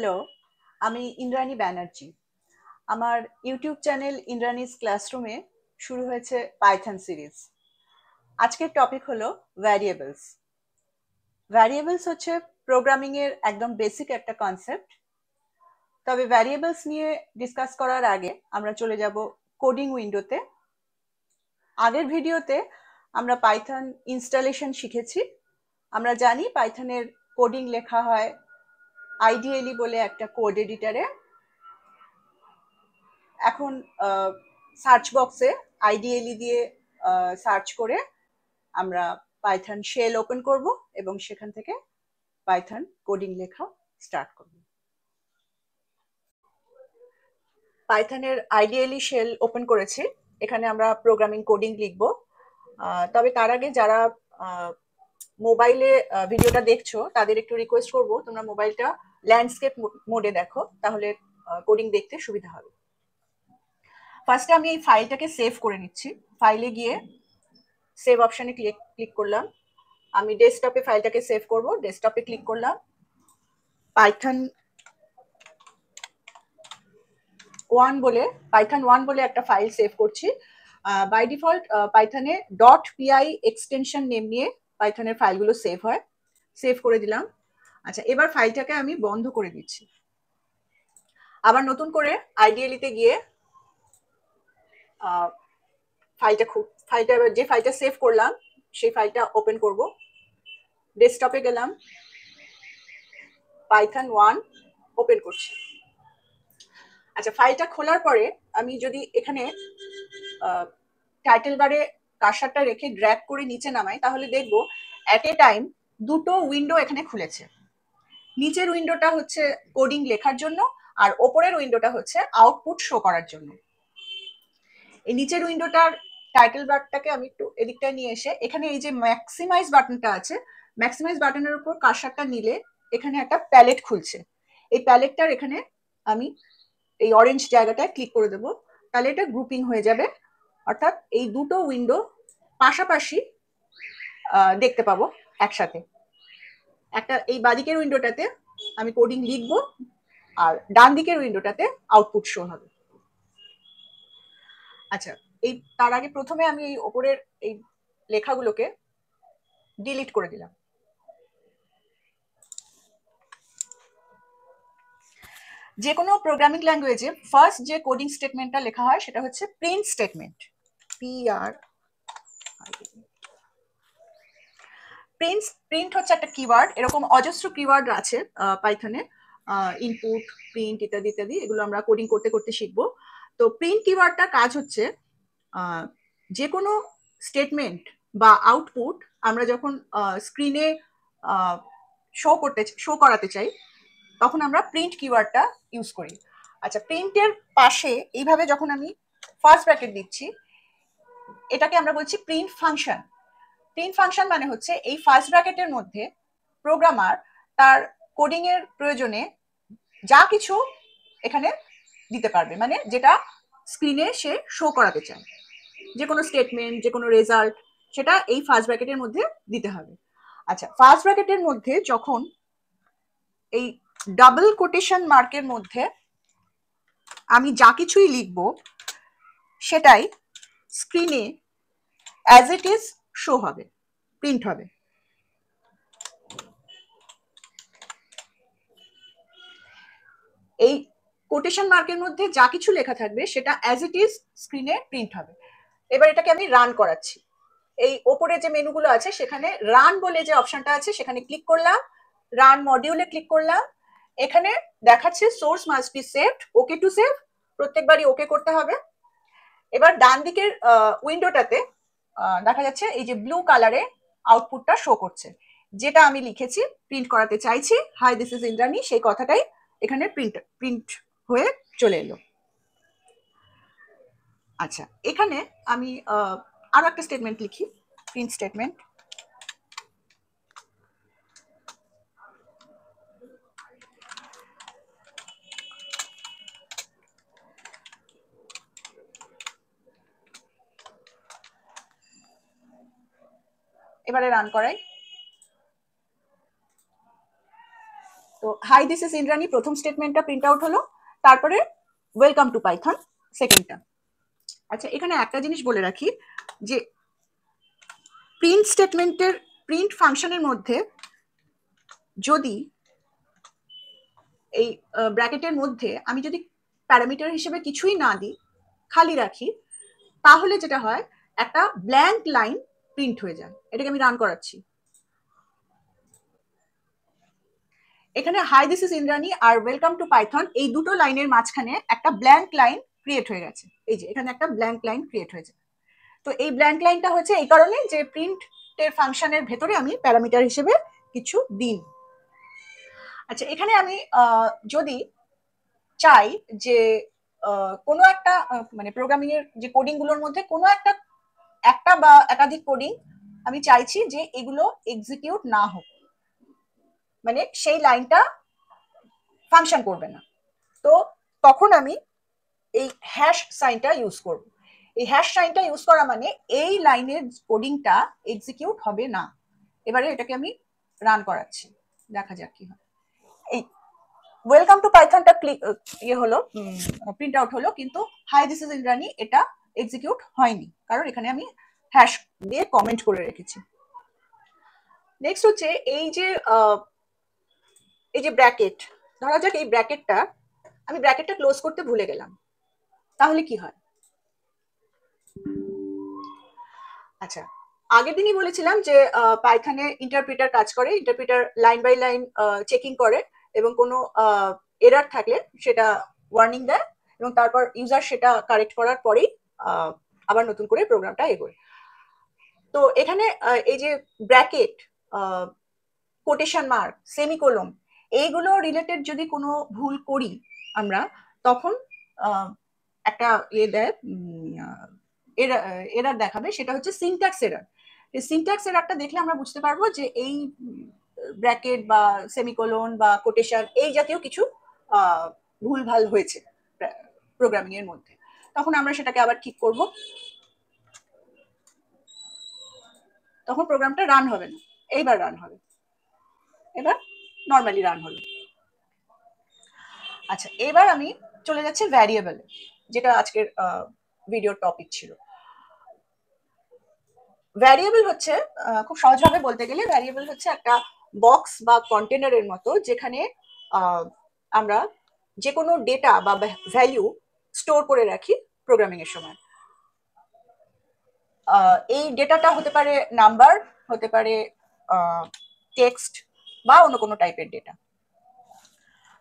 Hello, আমি ইন্দ্রাণী ব্যানার্জি। আমার YouTube channel ইন্দ্রাণীজ ক্লাসরুমে শুরু হয়েছে পাইথন সিরিজ। আজকের টপিক হলো ভ্যারিয়েবলস। ভ্যারিয়েবলস হচ্ছে প্রোগ্রামিং এর একদম বেসিক একটা কনসেপ্ট। তবে ভ্যারিয়েবলস নিয়ে ডিসকাস করার আগে আমরা চলে যাব কোডিং উইন্ডোতে। আগের ভিডিওতে আমরা পাইথন ইনস্টলেশন শিখেছি। আমরা জানি পাইথনের কোডিং লেখা হয় আইডিএলি বলে একটা কোড এডিটরে। এখন সার্চ বক্সে আইডিএলি দিয়ে সার্চ করে আমরা পাইথন শেল ওপেন করব এবং সেখান থেকে পাইথন কোডিং লেখা স্টার্ট করব। পাইথনের আইডিএলি শেল ওপেন করেছি, এখানে আমরা প্রোগ্রামিং কোডিং লিখব। তবে তার আগে যারা মোবাইলে ভিডিওটা দেখছো তাদের একটু রিকোয়েস্ট করব, তোমরা মোবাইলটা ল্যান্ডস্কেপ মোডে দেখো, তাহলে কোডিং দেখতে সুবিধা হবে। ফার্স্টে আমি এই ফাইলটাকে সেভ করে নিচ্ছি। ফাইলে গিয়ে সেভ অপশনে ক্লিক করলাম। আমি ডেস্কটপে ফাইলটাকে সেভ করব, ডেস্কটপে ক্লিক করলাম। পাইথন 1 বলে একটা ফাইল সেভ করছি। বাই ডিফল্ট পাইথনে .py এক্সটেনশন নেম নিয়ে পাইথনের ফাইলগুলো সেভ হয়। সেভ করে দিলাম। আচ্ছা, এবার ফাইলটাকে আমি বন্ধ করে দিচ্ছি। আবার নতুন করে আইডিএলিতে গিয়ে ফাইলটা যে ফাইলটা সেভ করলাম সেই ফাইলটা ওপেন করব। ডেস্কটপে গেলাম, পাইথন 1 ওপেন করছি। আচ্ছা, ফাইলটা খোলার পরে আমি যদি এখানে টাইটেল বারে কার্সারটা রেখে ড্র্যাগ করে নিচে নামাই, তাহলে দেখব অ্যাট এ টাইম দুটো উইন্ডো এখানে খুলেছে। নিচের উইন্ডোটা হচ্ছে কোডিং লেখার জন্য, আর ওপরের উইন্ডোটা হচ্ছে আউটপুট শো করার জন্য। এই নিচের উইন্ডোটার টাইটেল বারটাকে আমি একটু এদিকটা নিয়ে এসে এখানে এই যে ম্যাক্সিমাইজ বাটনটা আছে, ম্যাক্সিমাইজ বাটনের উপর কার্সারটা নিলে এখানে একটা প্যালেট খুলছে। এই প্যালেটটার এখানে আমি এই অরেঞ্জ জায়গাটায় ক্লিক করে দেবো, তাহলে এটা গ্রুপিং হয়ে যাবে। অর্থাৎ এই দুটো উইন্ডো পাশাপাশি দেখতে পাবো একসাথে। একটা এই বাদিকের উইন্ডোটাতে আমি কোডিং লিখবো, আর ডান দিকের উইন্ডোটাতে আউটপুট শো হবে। আচ্ছা, এই তার আগে প্রথমে আমি এই ওপরের এই লেখাগুলোকে ডিলিট করে দিলাম। যে কোনো প্রোগ্রামিং ল্যাঙ্গুয়েজে ফার্স্ট যে কোডিং স্টেটমেন্টটা লেখা হয় সেটা হচ্ছে প্রিন্ট স্টেটমেন্ট। প্রিন্ট হচ্ছে একটা কিওয়ার্ড। এরকম অজস্র কিওয়ার্ড আছে পাইথনে, ইনপুট, প্রিন্ট ইত্যাদি ইত্যাদি, এগুলো আমরা কোডিং করতে করতে শিখবো। তো প্রিন্ট কিওয়ার্ডটা কাজ হচ্ছে যে কোনো স্টেটমেন্ট বা আউটপুট আমরা যখন স্ক্রিনে শো করাতে চাই তখন আমরা প্রিন্ট কিওয়ার্ডটা ইউজ করি। আচ্ছা, প্রিন্টের পাশে এইভাবে যখন আমি ফার্স্ট ব্র্যাকেট দিচ্ছি, এটাকে আমরা বলছি প্রিন্ট ফাংশন। প্রিন্ট ফাংশন মানে হচ্ছে এই ফার্স্ট ব্র্যাকেটের মধ্যে প্রোগ্রামার তার কোডিং এর প্রয়োজনে যা কিছু এখানে দিতে পারবে, মানে যেটা স্ক্রিনে সে শো করাতে চায়, যে কোনো স্টেটমেন্ট, যে কোনো রেজাল্ট, সেটা এই ফার্স্ট ব্র্যাকেটের মধ্যে দিতে হবে। আচ্ছা, ফার্স্ট ব্র্যাকেটের মধ্যে যখন এই ডাবল কোটেশন মার্কের মধ্যে আমি যা কিছুই লিখবো সেটাই স্ক্রিনে অ্যাজ ইট ইজ শো হবে, প্রিন্ট হবে। এই কোটেশন মার্কের মধ্যে যা কিছু লেখা থাকবে সেটা অ্যাজ ইট ইজ স্ক্রিনে প্রিন্ট হবে। এবার এটাকে আমি রান করাচ্ছি। এই ওপরে যে মেনুগুলো আছে সেখানে রান বলে যে অপশনটা আছে সেখানে ক্লিক করলাম, রান মডিউলে ক্লিক করলাম। এখানে দেখাচ্ছে source must be saved, okay to save, প্রত্যেকবারই ওকে করতে হবে। এবার ডান দিকের উইন্ডোটাতে দেখা যাচ্ছে এই যে ব্লু কালারে আউটপুটটা শো করছে, যেটা আমি লিখেছি, প্রিন্ট করাতে চাইছি, হাই দিস ইজ ইন্দ্রাণী, সেই কথাটাই এখানে প্রিন্ট হয়ে চলে এলো। আচ্ছা, এখানে আমি আরো একটা স্টেটমেন্ট লিখি, প্রিন্ট স্টেটমেন্ট। এবারে রান করাই। তো হাই দিস ইজ ইন্দ্রাণী প্রথম স্টেটমেন্টটা প্রিন্ট আউট হলো, তারপরে ওয়েলকাম টু পাইথন সেকেন্ডটা। আচ্ছা, এখানে একটা জিনিস বলে রাখি যে প্রিন্ট স্টেটমেন্টের প্রিন্ট ফাংশনের মধ্যে যদি এই ব্র্যাকেটের মধ্যে আমি যদি প্যারামিটার হিসেবে কিছুই না দিই, খালি রাখি, তাহলে যেটা হয় একটা ব্ল্যাঙ্ক লাইন প্রিন্ট হয়ে যায়। এটাকে আমি রান করাচ্ছি। এখানে হাই দিস ইজ ইন্দ্রাণী আর ওয়েলকাম টু পাইথন এই দুটো লাইনের মাঝখানে একটা ব্ল্যাঙ্ক লাইন ক্রিয়েট হয়ে গেছে। এই যে এখানে একটা ব্ল্যাঙ্ক লাইন ক্রিয়েট হয়েছে। তো এই ব্ল্যাঙ্ক লাইনটা হচ্ছে এই কারণে যে প্রিন্টের ফাংশনের ভেতরে আমি প্যারামিটার হিসেবে কিছু দিন। আচ্ছা, এখানে আমি যদি চাই যে কোনো একটা মানে প্রোগ্রামিং এর যে কোডিং গুলোর মধ্যে কোনো একটা বা একাধিক কোডিং আমি চাইছি যে এগুলো এক্সিকিউট না হোক, মানে সেই লাইনটা ফাংশন করবে না, তো তখন আমি এই হ্যাশ সাইনটা ইউজ করব। এই হ্যাশ সাইনটা ইউজ করা মানে এই লাইনের কোডিংটা এক্সিকিউট হবে না। এবারে এটাকে আমি রান করাচ্ছি, দেখা যাক কি হয়। এই ওয়েলকাম টু পাইথনটা ইয়ে হলো, প্রিন্ট আউট হলো, কিন্তু হাই দিস ইজ ইন্দ্রাণী এটা এক্সিকিউট হয়নি, কারণ এখানে আমি হ্যাশ দিয়ে কমেন্ট করে রেখেছি। নেক্সট হচ্ছে এই যে ব্র্যাকেট, ধরা যাক এই ব্র্যাকেটটা আমি ব্র্যাকেটটা ক্লোজ করতে ভুলে গেলাম, তাহলে কি হয়? আচ্ছা, আগের দিনই বলেছিলাম যে পাইথনে ইন্টারপ্রিটার কাজ করে, interpreter line by line checking করে এবং কোনো এরার থাকলে সেটা ওয়ার্নিং দেয় এবং তারপর ইউজার সেটা কারেক্ট করার পরেই আবার নতুন করে প্রোগ্রামটা এগোয়। তো এখানে এই যে ব্র্যাকেট, কোটেশন মার্ক, সেমিকোলন, এইগুলো রিলেটেড যদি কোনো ভুল করি আমরা, তখন একটা দেয়, এরার দেখাবে, সেটা হচ্ছে সিনট্যাক্স এরার। এই সিনট্যাক্স এরারটা দেখলে আমরা বুঝতে পারবো যে এই ব্র্যাকেট বা সেমিকোলন বা কোটেশন এই জাতীয় কিছু ভুলভাল হয়েছে প্রোগ্রামিং এর মধ্যে। তখন আমরা সেটাকে আবার ঠিক করব, তখন প্রোগ্রামটা রান হবে না, এইবার রান হবে, এবার নর্মালি রান হলো। আচ্ছা, এবার আমি চলে যাচ্ছি ভ্যারিয়েবলে, যেটা আজকের ভিডিওর টপিক ছিল। ভ্যারিয়েবল হচ্ছে খুব সহজভাবে বলতে গেলে ভ্যারিয়েবল হচ্ছে একটা বক্স বা কন্টেনারের মতো, যেখানে আমরা যে কোনো ডেটা বা ভ্যালু স্টোর করে রাখি প্রোগ্রামিং এর সময়। এই ডেটাটা হতে পারে নাম্বার, হতে পারে টেক্সট বা অন্য কোনো টাইপের ডেটা।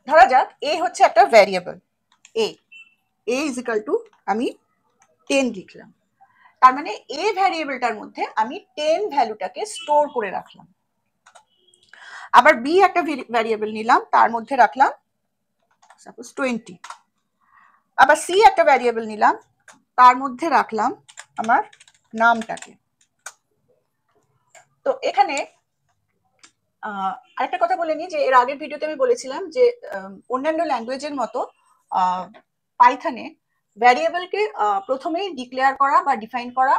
ধরা যাক এ হচ্ছে একটা variable, A is equal to আমি 10 লিখলাম, তার মানে এ ভ্যারিয়েবলটার মধ্যে আমি 10 ভ্যালুটাকে স্টোর করে রাখলাম। আবার বি একটা ভ্যারিয়েবল নিলাম, তার মধ্যে রাখলাম সাপোজ 20। আবার সি একটা ভ্যারিয়েবল নিলাম, তার মধ্যে রাখলাম আমার নামটাকে। তো এখানে আরেকটা কথা বলে নিই যে এর আগের ভিডিওতে আমি বলেছিলাম যে অন্যান্য ল্যাঙ্গুয়েজের মতো পাইথনে ভ্যারিয়েবলকে প্রথমেই ডিক্লেয়ার করা বা ডিফাইন করা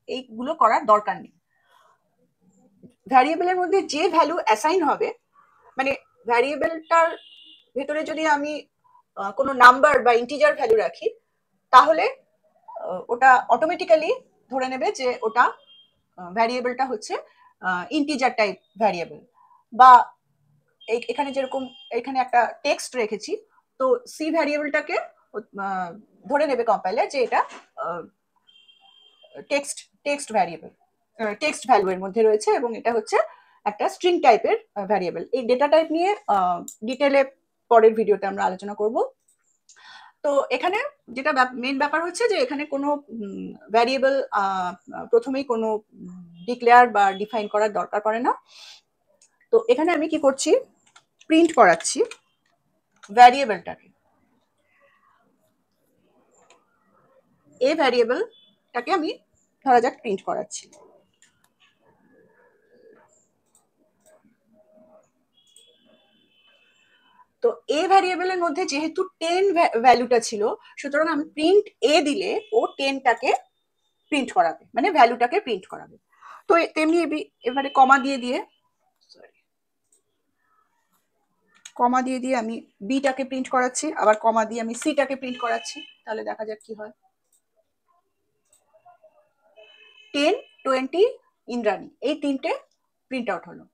এইগুলো করার দরকার নেই। ভ্যারিয়েবলের মধ্যে যে ভ্যালু অ্যাসাইন হবে, মানে ভ্যারিয়েবলটার ভেতরে যদি আমি কোনো নাম্বার বা ইন্টিজার ভ্যালু রাখি, তাহলে ওটা অটোমেটিক্যালি ধরে নেবে যে ওটা ভ্যারিয়েবলটা হচ্ছে ইন্টিজার টাইপ ভ্যারিয়েবল। বা এখানে যেরকম এখানে একটা টেক্সট রেখেছি, তো সি ভ্যারিয়েবলটাকে ধরে নেবে কম্পাইলার যে এটা টেক্সট ভ্যারিয়েবল, টেক্সট ভ্যালু এর মধ্যে রয়েছে এবং এটা হচ্ছে একটা স্ট্রিং টাইপের ভ্যারিয়েবল। এই ডেটা টাইপ নিয়ে ডিটেলে পরের ভিডিওতে আমরা আলোচনা করব। তো এখানে যেটা মেন ব্যাপার হচ্ছে যে এখানে কোনো ভ্যারিয়েবল প্রথমেই কোনো ডিক্লেয়ার বা ডিফাইন করার দরকার পড়ে না। তো এখানে আমি কি করছি, প্রিন্ট করাচ্ছি ভ্যারিয়েবলটাকে, এই ভ্যারিয়েবলটাকে আমি ধরা যাক প্রিন্ট করাচ্ছি। তো এ ভ্যারিয়েবলের মধ্যে যেহেতু 10 ভ্যালুটা ছিল, সুতরাং আমি প্রিন্ট এ দিলে ও 10টাকে প্রিন্ট করাবে, মানে ভ্যালুটাকে প্রিন্ট করাবে। তো তেমনি এবারে কমা দিয়ে কমা দিয়ে দিয়ে আমি বিটাকে প্রিন্ট করাচ্ছি, আবার কমা দিয়ে আমি সিটাকে প্রিন্ট করাচ্ছি, তাহলে দেখা যাক কি হয়। 10, 20 ইন্দ্রাণী, এই তিনটে প্রিন্ট আউট হলো।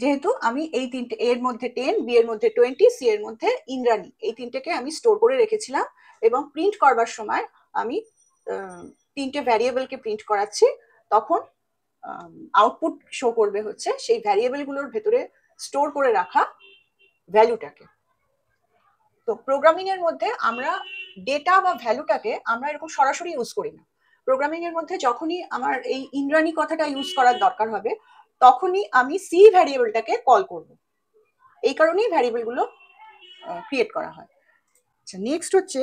যেহেতু আমি এই তিনটে, এর মধ্যে 10, বি এর মধ্যে 20, সি এর মধ্যে ইন্দ্রাণী, এই তিনটেকে আমি স্টোর করে রেখেছিলাম এবং প্রিন্ট করবার সময় আমি তিনটে ভ্যারিয়েবলকে প্রিন্ট করাচ্ছি, তখন আউটপুট শো করবে হচ্ছে সেই ভ্যারিয়েবলগুলোর ভেতরে স্টোর করে রাখা ভ্যালুটাকে। তো প্রোগ্রামিং এর মধ্যে আমরা ডেটা বা ভ্যালুটাকে আমরা এরকম সরাসরি ইউজ করি না। প্রোগ্রামিং এর মধ্যে যখনই আমার এই ইন্দ্রাণী কথাটা ইউজ করার দরকার হবে, তখনই আমি সি ভ্যারিয়েবলটাকে কল করব। এই কারণেই ভ্যারিয়েবলগুলো ক্রিয়েট করা হয়। আচ্ছা, নেক্সট হচ্ছে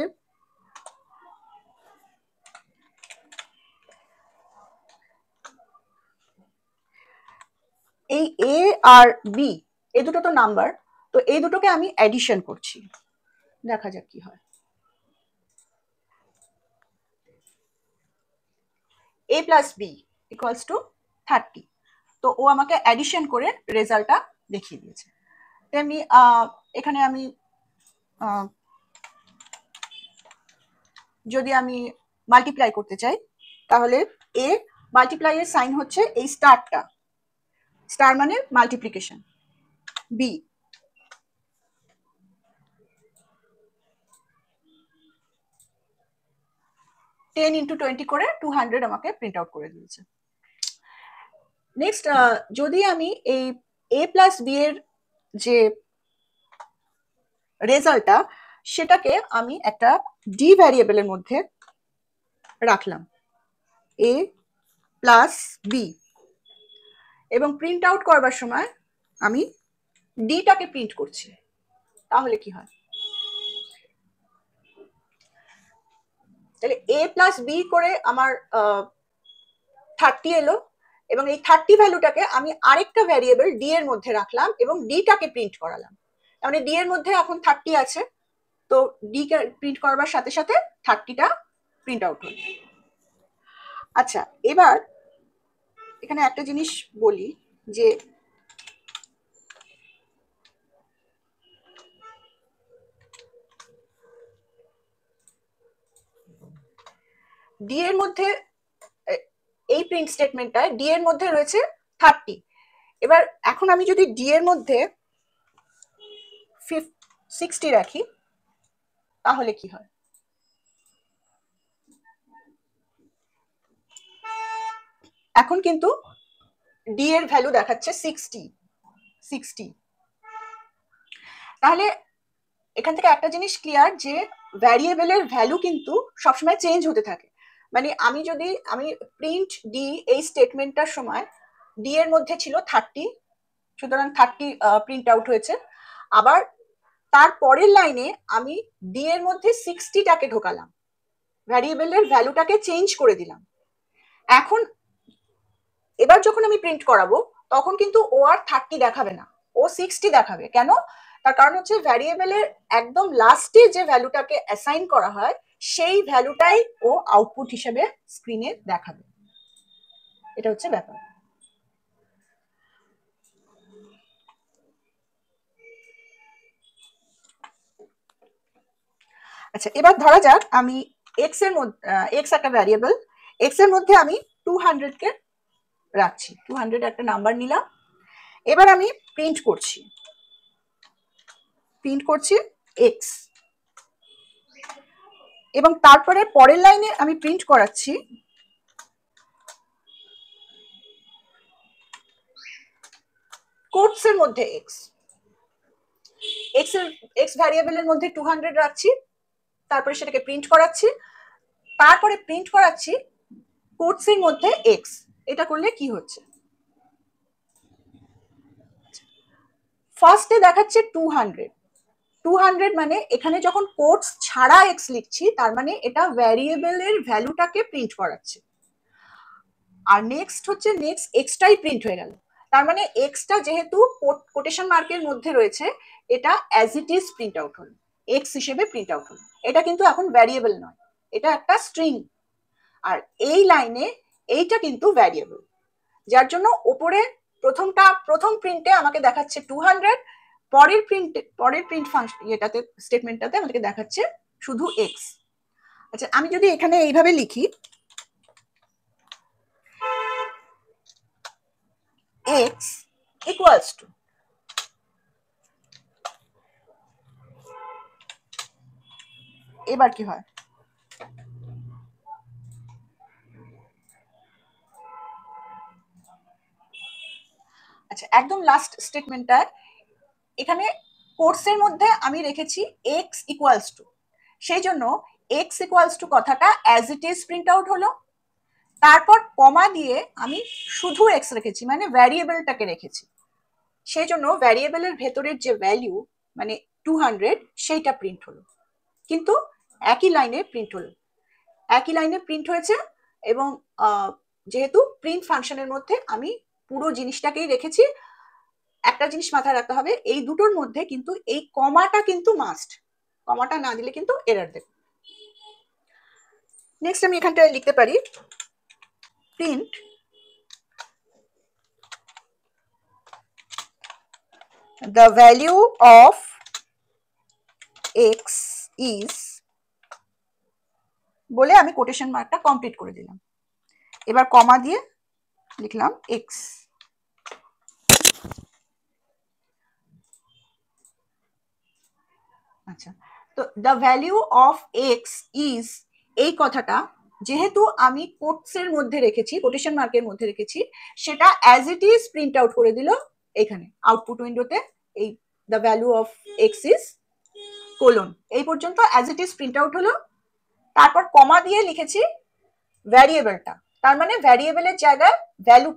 এই এ আর বি, এই দুটো তো নাম্বার, তো এই দুটোকে আমি অ্যাডিশন করছি, দেখা যাক কি হয়। a plus b equals to 30, তো ও আমাকে অ্যাডিশন করে রেজাল্টটা দেখিয়ে দিয়েছে। তেমনি এখানে আমি যদি আমি মাল্টিপ্লাই করতে চাই, তাহলে এ মাল্টিপ্লাই এর সাইন হচ্ছে এই স্টারটা, স্টার মানে মাল্টিপ্লিকেশন, বি টেন ইন্টু 20 করে 200 আমাকে প্রিন্ট আউট করে দিয়েছে। নেক্সট, যদি আমি এই এ প্লাস বি এর যে রেজাল্টটা, সেটাকে আমি একটা ডি ভ্যারিয়েবলের মধ্যে রাখলাম, এ প্লাস বি, এবং প্রিন্ট আউট করবার সময় আমি ডিটাকে প্রিন্ট করছি, তাহলে কি হয়? তাহলে এ প্লাস বি করে আমার 30 এলো, এবং এই 30 ভ্যালুটাকে আমি আরেকটা ভ্যারিয়েবল ডি এর মধ্যে রাখলাম এবং ডিটাকে প্রিন্ট করালাম। মানে ডি এর মধ্যে এখন 30 আছে, তো ডি কে প্রিন্ট করবার সাথে সাথে 30টা প্রিন্ট আউট হলো। আচ্ছা, এবার এখানে একটা জিনিস বলি যে ডি এর মধ্যে, এই প্রিন্ট স্টেটমেন্টটায় ডি এর মধ্যে রয়েছে 30। এবার এখন আমি যদি ডি এর মধ্যে 60 রাখি, তাহলে কি হয়? এখন কিন্তু ডি এর ভ্যালু দেখাচ্ছে 60। তাহলে এখান থেকে একটা জিনিস ক্লিয়ার যে ভ্যারিয়েবলের ভ্যালু কিন্তু সবসময় চেঞ্জ হতে থাকে। মানে আমি প্রিন্ট ডি এই স্টেটমেন্টটার সময় ডি এর মধ্যে ছিল 30, সুতরাং 30 প্রিন্ট আউট হয়েছে। আবার তার পরের লাইনে আমি ডি এর মধ্যে 60টাকে ঢোকালাম, ভ্যারিয়েবলের ভ্যালুটাকে চেঞ্জ করে দিলাম। এখন এবার যখন আমি প্রিন্ট করাবো, তখন কিন্তু ও আর 30 দেখাবে না, ও 60 দেখাবে। কেন? তার কারণ হচ্ছে ভ্যারিয়েবলের একদম লাস্টে যে ভ্যালুটাকে অ্যাসাইন করা হয়, সেই ভ্যালুটাই ও আউটপুট হিসেবে স্ক্রিনে দেখাবে। এটা হচ্ছে ব্যাপার। আচ্ছা, এবার ধরা যাক আমি এক্স এর মধ্যে, এক্স একটা ভ্যারিয়েবল, এক্স এর মধ্যে আমি 200 কে রাখছি, 200 একটা নাম্বার নিলাম। এবার আমি প্রিন্ট করছি এক্স, এবং তারপরে পরের লাইনে আমি প্রিন্ট করাচ্ছি কোটস এর মধ্যে এক্স, এক্স ভ্যারিয়েবলের মধ্যে 200 রাখছি, তারপরে সেটাকে প্রিন্ট করাচ্ছি, তারপরে প্রিন্ট করাচ্ছি কোটস এর মধ্যে এক্স। এটা করলে কি হচ্ছে? ফার্স্টে দেখাচ্ছে 200 মানে এখানে যখন কোটস ছাড়া এক্স লিখছি, তার মানে এটা ভ্যারিয়েবলের ভ্যালুটাকে প্রিন্ট করাচ্ছে। আর নেক্সট এক্সটাই প্রিন্ট হয়ে গেল, তার মানে এক্সটা যেহেতু কোটেশন মার্কের মধ্যে রয়েছে, এটা as it is print out হলো, এক্স হিসেবে প্রিন্ট আউট হলো। এটা কিন্তু এখন ভ্যারিয়েবল নয়, এটা একটা স্ট্রিং। আর এই লাইনে এইটা কিন্তু ভ্যারিয়েবল, যার জন্য ওপরে প্রথম প্রিন্টে আমাকে দেখাচ্ছে 200, পরের প্রিন্ট ফাংশন এটাতে স্টেটমেন্টটাতে আমাদেরকে দেখাচ্ছে শুধু এক্স। আচ্ছা, আমি যদি এখানে এইভাবে লিখি এক্স ইকুয়ালস টু, এবার কি হয়? আচ্ছা, একদম লাস্ট স্টেটমেন্টটা এখানে কোর্সের মধ্যে আমি রেখেছি এক্স ইকুয়ালস টু, সেই জন্য এক্স ইকুয়ালস টু কথাটা as it is print out হলো। তারপর কমা দিয়ে আমি শুধু এক্স রেখেছি, মানে ভ্যারিয়েবলটাকে রেখেছি, সেই জন্য ভ্যারিয়েবলের ভেতরের যে ভ্যালু মানে 200 সেইটা প্রিন্ট হলো, কিন্তু একই লাইনে প্রিন্ট হলো, একই লাইনে প্রিন্ট হয়েছে। এবং যেহেতু প্রিন্ট ফাংশনের মধ্যে আমি পুরো জিনিসটাকেই রেখেছি, একটা জিনিস মাথায় রাখতে হবে, এই দুটোর মধ্যে কিন্তু এই কমাটা কিন্তু মাস্ট, কমাটা না দিলে কিন্তু এরর দেবে। নেক্সট আমি এখানটায় লিখতে পারি print the value of x is, বলে আমি কোটেশন মার্কটা কমপ্লিট করে দিলাম। এবার কমা দিয়ে লিখলাম x। আচ্ছা, তো the value of x is এই কথাটা যেহেতু আমি কোটসের মধ্যে রেখেছি, কোটেশন মার্কের মধ্যে রেখেছি, সেটা as it is print out করে দিল এখানে আউটপুট উইন্ডোতে। এই the value of x is colon এই পর্যন্ত as it is print out হলো। তারপর কমা দিয়ে লিখেছি ভ্যারিয়েবলটা, তার মানে ভ্যারিয়েবলের জায়গায়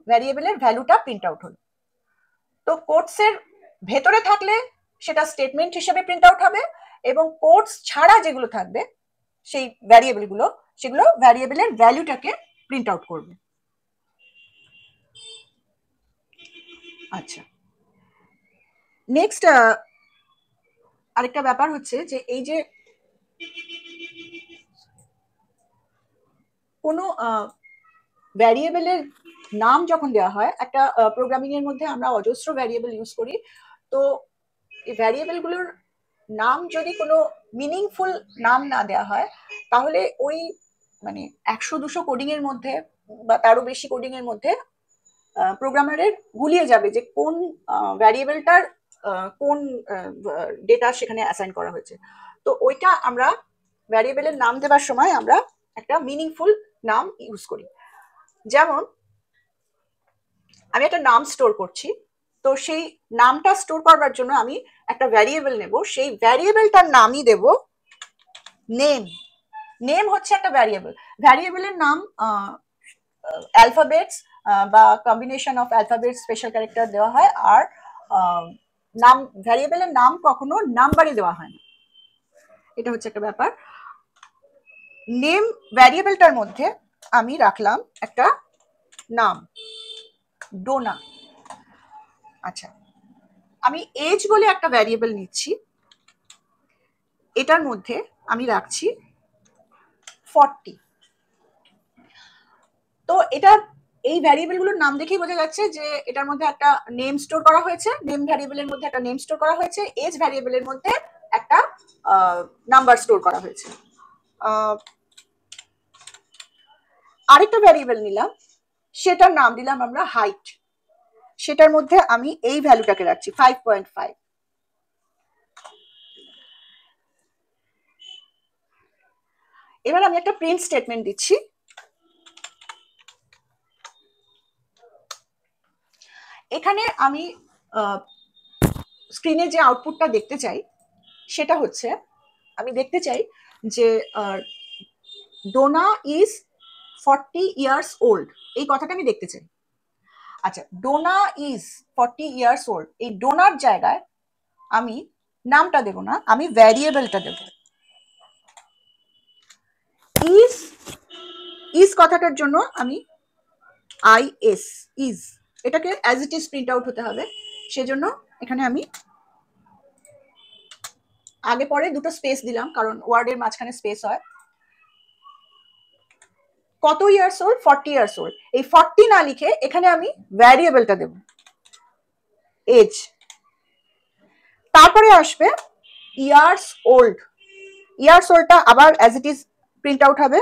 ভ্যারিয়েবলের ভ্যালুটা প্রিন্ট আউট হলো। তো কোটসের ভেতরে থাকলে সেটা স্টেটমেন্ট হিসেবে প্রিন্ট আউট হবে, এবং কোটস ছাড়া যেগুলো থাকবে সেই ভ্যারিয়েবলগুলো, সেগুলো ভ্যারিয়েবলের ভ্যালুটাকে প্রিন্ট আউট করবে। আচ্ছা, নেক্সট আরেকটা ব্যাপার হচ্ছে যে এই যে কোনো ভ্যারিয়েবলের নাম যখন দেওয়া হয়, একটা প্রোগ্রামিং এর মধ্যে আমরা অজস্র ভ্যারিয়েবল ইউজ করি, তো এই ভ্যারিয়েবলগুলোর নাম যদি কোনো মিনিংফুল নাম না দেওয়া হয়, তাহলে ওই মানে 100-200 কোডিং এর মধ্যে বা তারও বেশি কোডিং এর মধ্যে প্রোগ্রামারের গুলিয়ে যাবে যে কোন ভ্যারিয়েবলটার কোন ডেটা সেখানে অ্যাসাইন করা হয়েছে। তো ওইটা আমরা ভ্যারিয়েবলের নাম দেওয়ার সময় আমরা একটা মিনিংফুল নাম ইউজ করি। যেমন আমি একটা নাম স্টোর করছি, তো সেই নামটা স্টোর করবার জন্য আমি একটা ভ্যারিয়েবল নেব, সেই ভ্যারিয়েবলটার নামই দেব নেম। নেম হচ্ছে একটা ভ্যারিয়েবল, ভ্যারিয়েবলের নাম অ্যালফাবেটস বা combination of alphabets special character দেওয়া হয়, আর নাম ভ্যারিয়েবলের নাম কখনো নাম্বারে দেওয়া হয় না, এটা হচ্ছে একটা ব্যাপার। নেম ভ্যারিয়েবলটার মধ্যে আমি রাখলাম একটা নাম ডোনা। আচ্ছা, আমি এজ বলে একটা ভ্যারিয়েবল নিচ্ছি, এটার মধ্যে আমি রাখছি 40। তো এটা এই ভ্যারিয়েবলগুলোর নাম দেখেই বোঝা যাচ্ছে যে এটার মধ্যে একটা নেম স্টোর করা হয়েছে, নেম ভ্যারিয়েবলের মধ্যে একটা নেম স্টোর করা হয়েছে, এজ ভ্যারিয়েবলের মধ্যে একটা নাম্বার স্টোর করা হয়েছে। আরেকটা ভ্যারিয়েবল নিলাম, সেটার নাম দিলাম আমরা হাইট, সেটার মধ্যে আমি এই ভ্যালুটাকে রাখছি 5.5। এবার আমি একটা প্রিন্ট স্টেটমেন্ট দিচ্ছি, এখানে আমি স্ক্রিনে যে আউটপুটটা দেখতে চাই সেটা হচ্ছে, আমি দেখতে চাই যে ডোনা ইজ 40 ইয়ার্স ওল্ড, এই কথাটা আমি দেখতে চাই। আচ্ছা, ডোনা ইজ 40 ইয়ার্স ওল্ড, এই ডোনার জায়গায় আমি নামটা দেব না, আমি ভ্যারিয়েবলটা দেব ইজ। ইজ কথাটার জন্য আমি আইএস ইজ, এটাকে as it is print out হতে হবে, সেজন্য এখানে আমি আগে পরে দুটো স্পেস দিলাম, কারণ ওয়ার্ডের মাঝখানে স্পেস হয়। কত ইয়ার্স ওল্ড? 40 years old. এই 40 না লিখে এখানে আমি ভ্যারিয়েবলটা দেব এজ। তারপরে আসবে ইয়ার্স ওল্ড। ইয়ার্স ওল্ডটা আবার as it is print out হবে।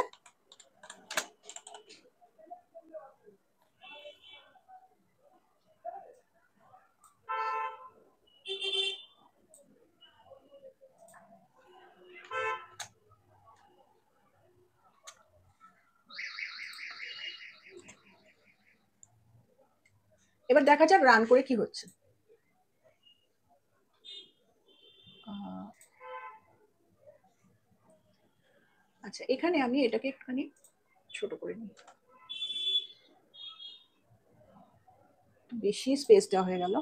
এবার দেখা যাক রান করে কি হচ্ছে। আচ্ছা, এখানে আমি এটাকে একটুখানি ছোট করে নিই, বেশি স্পেস দেওয়া হয়ে গেল।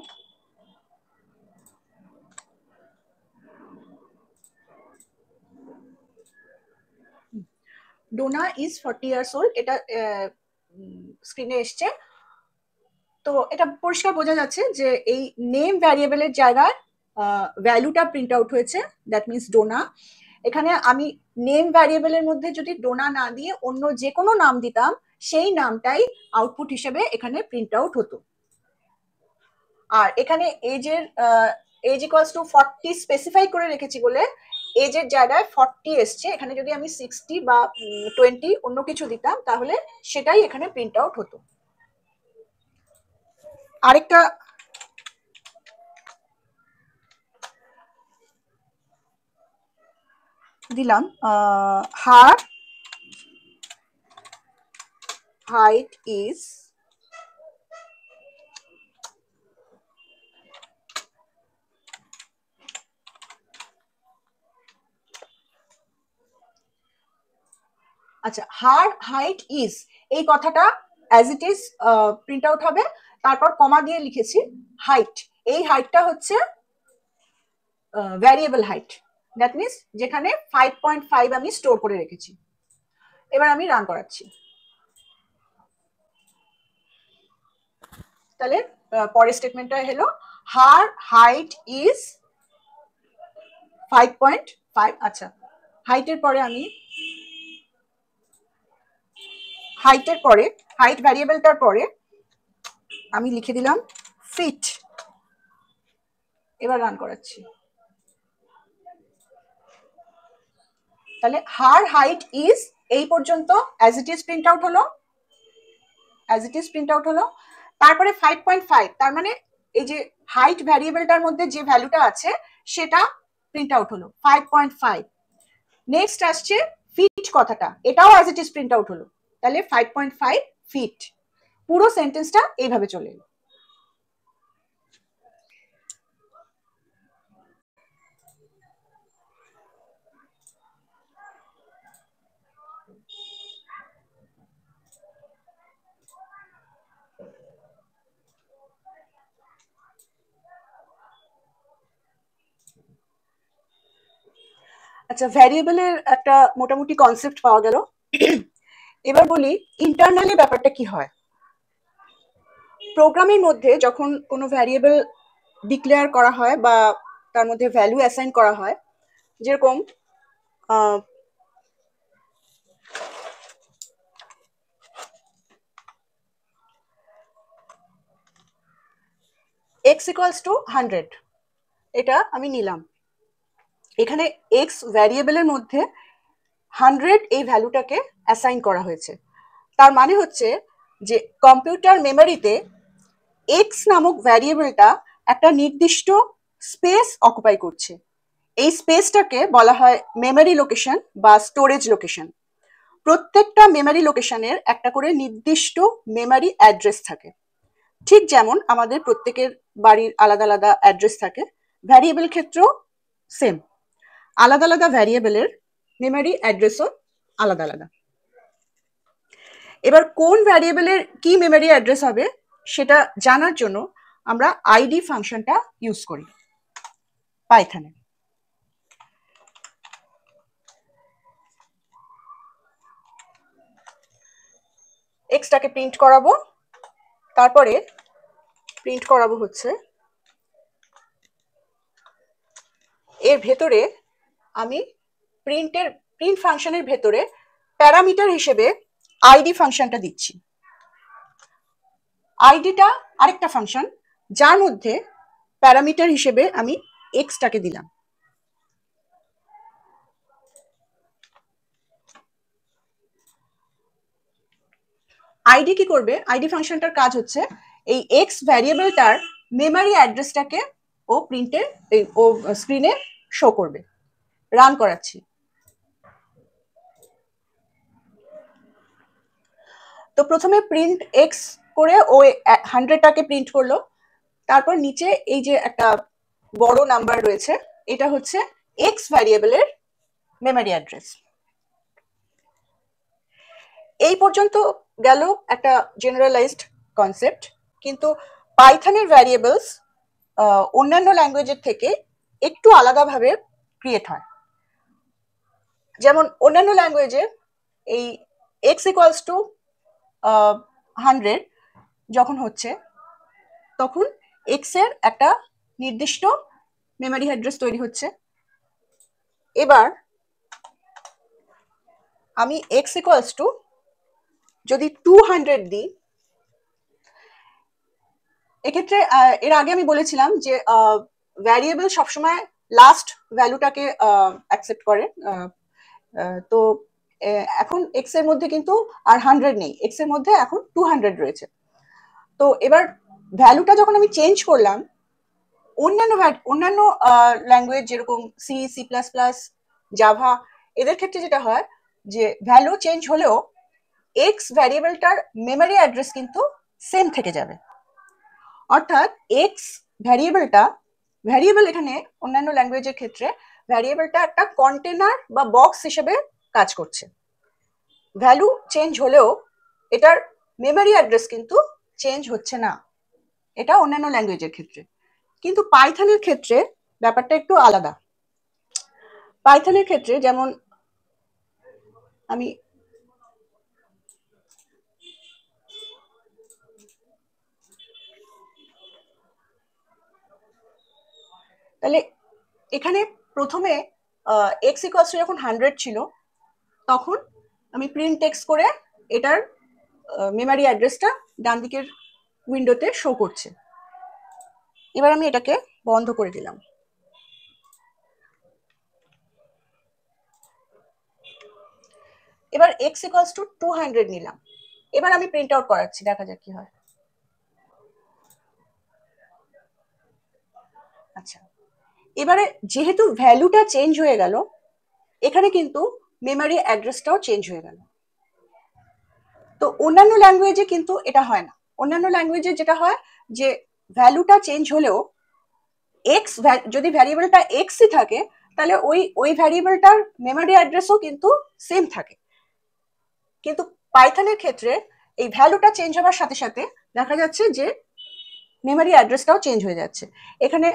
ডোনা ইজ 40 ইয়ার্স ওল্ড, এটা স্ক্রিনে এসছে। তো এটা পরিষ্কার বোঝা যাচ্ছে যে এই নেম ভ্যারিয়েবলের জায়গায় ভ্যালুটা প্রিন্ট আউট হয়েছে, দ্যাট মিনস ডোনা। এখানে আমি নেম ভ্যারিয়েবলের মধ্যে যদি ডোনা না দিয়ে অন্য যে কোনো নাম দিতাম, সেই নামটাই আউটপুট হিসেবে এখানে প্রিন্ট আউট হতো। আর এখানে এজের এজ ইকুয়ালস টু 40 স্পেসিফাই করে রেখেছি বলে এজের জায়গায় 40 এসছে। এখানে যদি আমি 60 বা 20 অন্য কিছু দিতাম তাহলে সেটাই এখানে প্রিন্ট আউট হতো। আরেকটা দিলাম, হার হাইট ইজ আচ্ছা, হার হাইট ইজ এই কথাটা as it is print out হবে। তারপর কমা দিয়ে লিখেছি হাইট। এই হাইটটা হচ্ছে ভ্যারিয়েবল হাইট, দ্যাট মিনস যেখানে 5.5 আমি স্টোর করে রেখেছি। এবার আমি রান করাচ্ছি। তাহলে পরের স্টেটমেন্টটা হলো হার হাইট ইজ 5.5। আচ্ছা, হাইটের পরে আমি হাইট ভ্যারিয়েবলটার পরে আমি লিখে দিলাম ফিট। এবার রান করাচ্ছি। তাহলে হার হাইট ইজ এই পর্যন্ত as it is print out হলো। তারপরে 5.5, তার মানে এই যে হাইট ভ্যারিয়েবলটার মধ্যে যে ভ্যালুটা আছে সেটা প্রিন্ট আউট হলো 5.5। নেক্সট আসছে ফিট কথাটা, এটাও as it is print out হলো। তাহলে 5.5 ফিট। পুরো সেন্টেন্সটা এইভাবে চলে এলো। আচ্ছা, ভ্যারিয়েবলের একটা মোটামুটি কনসেপ্ট পাওয়া গেল। এবার বলি ইন্টারনালি ব্যাপারটা কি হয়। প্রোগ্রামের মধ্যে যখন কোনো ভ্যারিয়েবল ডিক্লেয়ার করা হয় বা তার মধ্যে ভ্যালু অ্যাসাইন করা হয়, যেরকম x ইকুয়ালস টু 100, এটা আমি নিলাম। এখানে x ভ্যারিয়েবলের মধ্যে 100 এই ভ্যালুটাকে অ্যাসাইন করা হয়েছে। তার মানে হচ্ছে যে কম্পিউটার মেমোরিতে x নামক ভ্যারিয়েবলটা একটা নির্দিষ্ট স্পেস অকুপাই করছে। এই স্পেসটাকে বলা হয় মেমোরি লোকেশন বা স্টোরেজ লোকেশন। প্রত্যেকটা মেমোরি লোকেশনের একটা করে নির্দিষ্ট মেমোরি অ্যাড্রেস থাকে। ঠিক যেমন আমাদের প্রত্যেকের বাড়ির আলাদা আলাদা অ্যাড্রেস থাকে, ভ্যারিয়েবল ক্ষেত্রেও সেম। আলাদা আলাদা ভ্যারিয়েবলের মেমোরি অ্যাড্রেসও আলাদা আলাদা। এবার কোন ভ্যারিয়েবলের কি মেমোরি অ্যাড্রেস হবে সেটা জানার জন্য আমরা আইডি ফাংশনটা ইউজ করি পাইথনে। এক্সটাকে প্রিন্ট করাবো, তারপরে প্রিন্ট করাবো হচ্ছে এর ভেতরে আমি প্রিন্ট ফাংশনের ভেতরে প্যারামিটার হিসেবে আইডি ফাংশনটা দিচ্ছি। আইডিটা আরেকটা ফাংশন যার মধ্যে প্যারামিটার হিসেবে আমি এক্সটাকে দিলাম। আইডি কি করবে? আইডি ফাংশনটার কাজ হচ্ছে এই এক্স ভ্যারিয়েবলটার মেমরি অ্যাড্রেসটাকে ও প্রিন্টে ও স্ক্রিনে শো করবে। রান করাচ্ছি। তো প্রথমে প্রিন্ট এক্স করে ও 100টাকে প্রিন্ট করলো। তারপর নিচে এই যে একটা বড় নাম্বার রয়েছে, এটা হচ্ছে এক্স ভ্যারিয়েবলের মেমরি অ্যাড্রেস। এই পর্যন্ত গেল একটা জেনারেলাইজড কনসেপ্ট, কিন্তু পাইথনের ভ্যারিয়েবলস অন্যান্য ল্যাঙ্গুয়েজের থেকে একটু আলাদাভাবে ক্রিয়েট হয়। যেমন অন্যান্য ল্যাঙ্গুয়েজে এই এক্স ইকুয়ালস টু 100 যখন হচ্ছে, তখন এক্স এর একটা নির্দিষ্ট মেমরি অ্যাড্রেস তৈরি হচ্ছে। এবার আমি এক্স ইকুয়ালস টু যদি 200 দিই, এক্ষেত্রে এর আগে আমি বলেছিলাম যে ভ্যারিয়েবল সবসময় লাস্ট ভ্যালুটাকে অ্যাকসেপ্ট করে। তো এখন এক্স এর মধ্যে কিন্তু আর 100 নেই, এক্স এর মধ্যে এখন 200 রয়েছে। তো এবার ভ্যালুটা যখন আমি চেঞ্জ করলাম, অন্যান্য ল্যাঙ্গুয়েজ যেরকম C, C plus plus, Java, এদের ক্ষেত্রে যেটা হয় যে ভ্যালু চেঞ্জ হলেও এক্স ভ্যারিয়েবলটার মেমরি অ্যাড্রেস কিন্তু সেম থেকে যাবে। অর্থাৎ এক্স ভ্যারিয়েবল এখানে অন্যান্য ল্যাঙ্গুয়েজের ক্ষেত্রে ভ্যারিয়েবলটা একটা কন্টেনার বা বক্স হিসেবে কাজ করছে। ভ্যালু চেঞ্জ হলেও এটার মেমরি অ্যাড্রেস কিন্তু চেঞ্জ হচ্ছে না। এটা অন্যান্য ল্যাঙ্গুয়েজের ক্ষেত্রে, কিন্তু পাইথনের ক্ষেত্রে ব্যাপারটা একটু আলাদা। পাইথনের ক্ষেত্রে যেমন আমি তাহলে এখানে প্রথমে এক্স ইকুয়ালস টু যখন 100 ছিল, তখন আমি প্রিন্ট টেক্সট করে এটার মেমরি অ্যাড্রেসটা ডান দিকের উইন্ডোতে শো করছে। এবার আমি এটাকে বন্ধ করে দিলাম। এবার এক্স ইকুয়ালস টু 200 নিলাম। এবার আমি প্রিন্ট আউট করাচ্ছি, দেখা যাক কি হয়। আচ্ছা, এবারে যেহেতু ভ্যালুটা চেঞ্জ হয়ে গেল, এখানে কিন্তু মেমরি অ্যাড্রেসটাও চেঞ্জ হয়ে গেল। তো অন্যান্য ল্যাঙ্গুয়েজে কিন্তু এটা হয় না। অন্যান্য ল্যাঙ্গুয়েজে যেটা হয় যে ভ্যালুটা চেঞ্জ হলেও এক্স, যদি ভ্যারিয়েবলটা এক্সই থাকে, তাহলে ওই ভ্যারিয়েবলটার মেমরি অ্যাড্রেসও কিন্তু সেম থাকে। কিন্তু পাইথনের ক্ষেত্রে এই ভ্যালুটা চেঞ্জ হওয়ার সাথে সাথে দেখা যাচ্ছে যে মেমরি অ্যাড্রেসটাও চেঞ্জ হয়ে যাচ্ছে। এখানে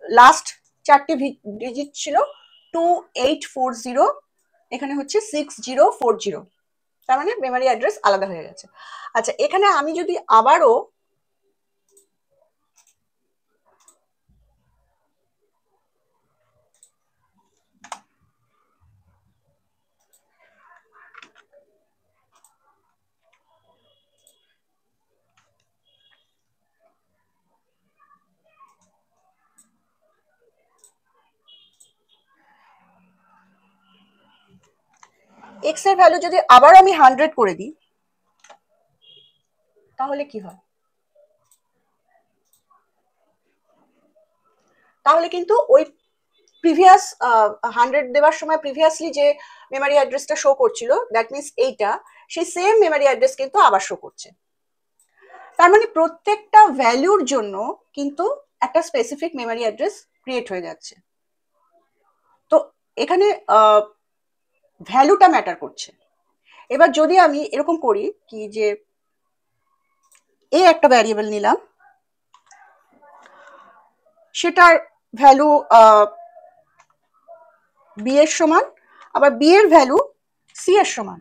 লাস্ট 4টে ডিজিট ছিল 2840, এখানে হচ্ছে 6040, তার মানে মেমরি অ্যাড্রেস আলাদা হয়ে গেছে। আচ্ছা, এখানে আমি যদি আবারও এক্স এর ভ্যালু যদি আবার আমি 100 করে দিই, তাহলে কি হয়? তাহলে কিন্তু ওই প্রিভিয়াস 100 দেওয়ার সময় প্রিভিয়াসলি যে মেমরি অ্যাড্রেসটা শো করছিল, দ্যাট মিনস এইটা, সেই সেম মেমরি অ্যাড্রেস কিন্তু আবার শো করছে। তার মানে প্রত্যেকটা ভ্যালুর জন্য কিন্তু একটা স্পেসিফিক মেমরি অ্যাড্রেস ক্রিয়েট হয়ে যাচ্ছে। তো এখানে ভ্যালুটা ম্যাটার করছে। এবার যদি আমি এরকম করি কি যে এ একটা ভ্যারিয়েবল নিলাম, সেটার ভ্যালু বি এর সমান, আবার বি এর ভ্যালু সি এর সমান,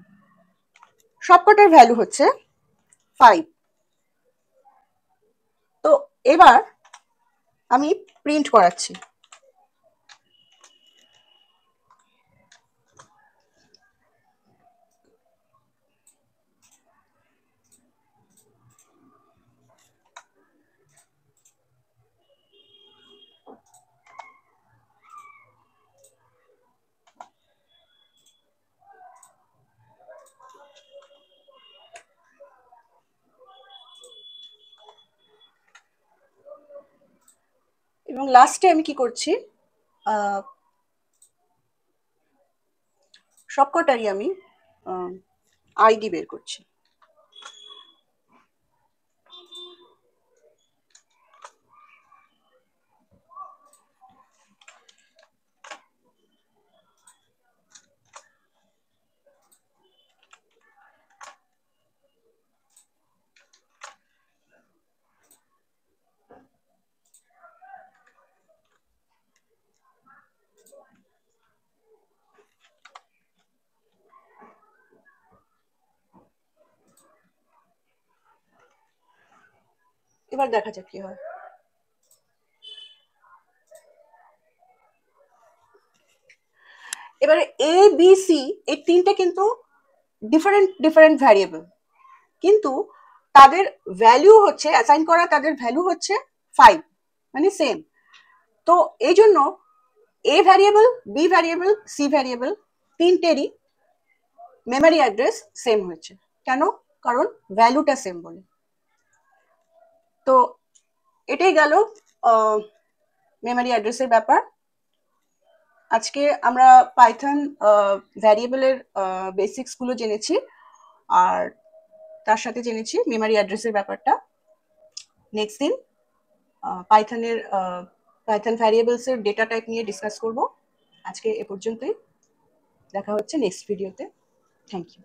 সবকটার ভ্যালু হচ্ছে 5। তো এবার আমি প্রিন্ট করাচ্ছি। এবং লাস্টে আমি কি করছি, সবকটারই আমি আইডি বের করছি। এবার দেখা যাক কি হয়। এবারে এ বি সি এই তিনটে কিন্তু ডিফারেন্ট ডিফারেন্ট ভ্যারিয়েবল, কিন্তু তাদের ভ্যালু হচ্ছে অ্যাসাইন করা, তাদের ভ্যালু হচ্ছে 5, মানে সেম। তো এই জন্য A variable, B variable, C variable তিনটেরই মেমোরি অ্যাড্রেস সেম হয়েছে। কেন? কারণ ভ্যালুটা সেম বলে। তো এটাই গেল মেমোরি অ্যাড্রেসের ব্যাপার। আজকে আমরা পাইথন ভ্যারিয়েবলের বেসিক্স গুলো জেনেছি, আর তার সাথে জেনেছি মেমোরি অ্যাড্রেসের ব্যাপারটা। নেক্সট দিন পাইথনের পাইথন ভ্যারিয়েবলস এর ডেটা টাইপ নিয়ে ডিসকাস করব। আজকে এ পর্যন্তই, দেখা হচ্ছে নেক্সট ভিডিওতে। Thank you.